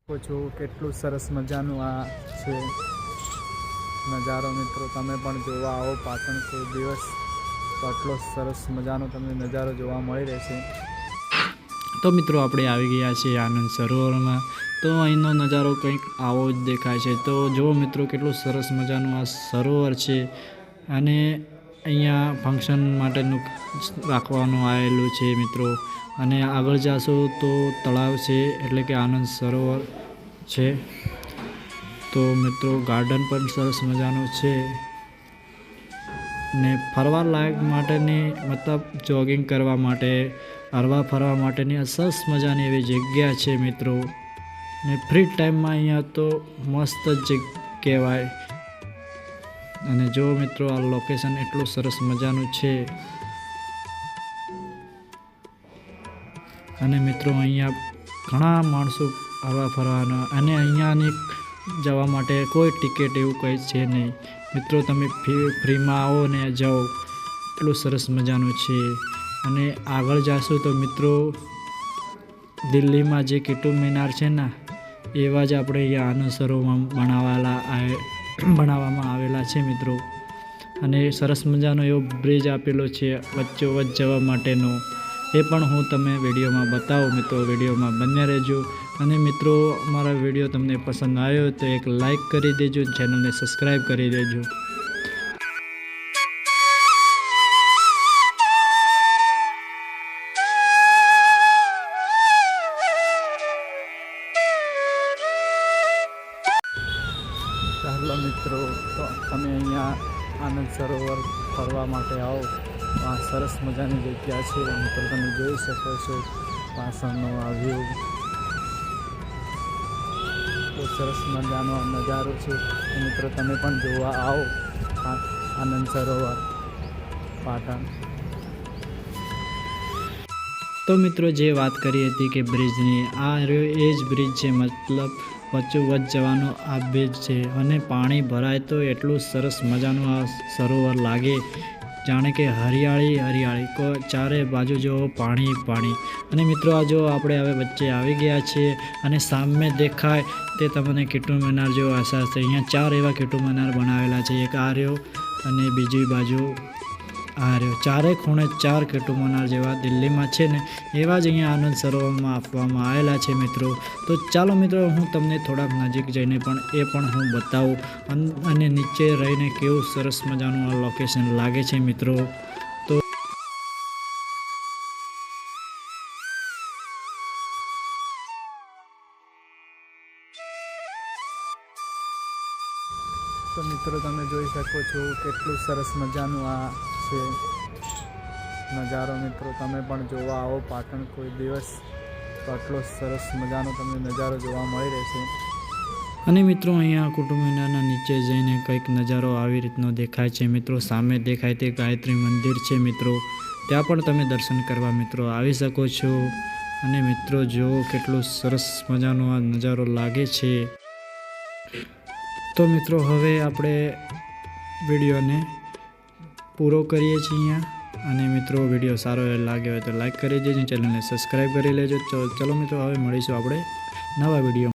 છો કેટલું સરસ મજાનું આ છે નજારો મિત્રો, તમે પણ જોવા આવો પાટણ કોઈ દિવસ તો આટલો સરસ મજાનો તમને નજારો જોવા મળી રહેશે। તો મિત્રો આપણે આવી ગયા છીએ આનંદ સરોવરમાં। તો અહીંનો નજારો કંઈક આવો જ દેખાય છે। તો જુઓ મિત્રો કેટલું સરસ મજાનું આ સરોવર છે અને અહીંયા ફંક્શન માટેનું રાખવાનું આવેલું છે મિત્રો। અને આગળ જાશો તો તળાવ છે, એટલે કે આનંદ સરોવર છે। તો મિત્રો ગાર્ડન પણ સરસ મજાનું છે ને ફરવા લાયક માટેની મતલબ જોગિંગ કરવા માટે, હરવા ફરવા માટેની આ સરસ મજાની એવી જગ્યા છે મિત્રો। ને ફ્રી ટાઈમમાં અહીંયા તો મસ્ત જ કહેવાય। અને જો મિત્રો આ લોકેશન એટલું સરસ મજાનું છે અને મિત્રો અહીંયા ઘણા માણસો હરવા ફરવાના, અને અહીંયાની જવા માટે કોઈ ટિકિટ એવું કંઈ છે નહીં મિત્રો। તમે ફ્રીમાં આવો ને જાઓ, એટલું સરસ મજાનું છે। અને આગળ જાશો તો મિત્રો દિલ્હીમાં જે કુતુબ મિનાર છે ને, એવા જ આપણે અહીંયા આનંદ સરોવરમાં બનાવવામાં આવેલા છે મિત્રો। અને સરસ મજાનો એવો બ્રિજ આપેલો છે વચ્ચોવચ્ચ જવા માટેનો, એ પણ હું તમે વિડીયોમાં બતાવું મિત્રો, વિડીયોમાં બન્યા રહેજો। અને મિત્રો અમારા વિડીયો તમને પસંદ આવ્યો તો એક લાઈક કરી દેજો, ચેનલને સબસ્ક્રાઈબ કરી દેજો। ચાલો મિત્રો, તો તમે અહીંયા આનંદ સરોવર ફરવા માટે આવો, આ સરસ મજાની જગ્યા છે મિત્રો। તમે જોઈ શકો છો પાછળનો આ વ્યૂ, બહુ સરસ મજાનો આ નજારો છે મિત્રો। તમે પણ જોવા આવો આનંદ સરોવર પાટણ। તો મિત્રો જે વાત કરી હતી કે બ્રિજની, આ એ જ બ્રિજ છે, મતલબ વચ્ચોવચ્ચ જવાનો આ બ્રિજ છે। અને પાણી ભરાય તો એટલું સરસ મજાનું આ સરોવર લાગે, જાણે કે હરિયાળી હરિયાળી, ચારે બાજુ જો પાણી। અને મિત્રો આ જો આપણે હવે વચ્ચે આવી ગયા છીએ અને સામે દેખાય તે તમને કુતુબ મિનાર જેવો અહેસાસ થાય। અહીંયા 4 એવા કુતુબ મિનાર બનાવેલા છે, એક આ રહ્યો અને બીજી બાજુ આ રહ્યો, ચારે ખૂણે 4 કુતુબ મિનાર જેવા દિલ્હીમાં છે ને, એવા જ અહીંયા આનંદ સરોવરમાં આપવામાં આવેલા છે મિત્રો। તો ચાલો મિત્રો હું તમને થોડાક નજીક જઈને પણ એ પણ હું બતાવું, અને નીચે રહીને કેવું સરસ મજાનું આ લોકેશન લાગે છે મિત્રો। તો મિત્રો તમે જોઈ શકો છો કેટલું સરસ મજાનું આ છે નજારો મિત્રો। તમે પણ જોવા આવો પાટણ કોઈ દિવસ તો આટલો સરસ મજાનો તમને નજારો જોવા મળી રહેશે। અને મિત્રો અહીંયા કુતુબ મિનારના નીચે જઈને કંઈક નજારો આવી રીતનો દેખાય છે મિત્રો। સામે દેખાય તે ગાયત્રી મંદિર છે મિત્રો, ત્યાં પણ તમે દર્શન કરવા મિત્રો આવી શકો છો। અને મિત્રો જુઓ કેટલું સરસ મજાનો આ નજારો લાગે છે। તો મિત્રો હવે આપણે વિડીયોને પૂરો કરીએ છીએ અહીંયા। અને મિત્રો વિડીયો સારો લાગ્યો હોય તો લાઈક કરી દેજો, ચેનલને સબસ્ક્રાઈબ કરી લેજો। ચલો મિત્રો હવે મળીશું આપણે નવા વિડીયો।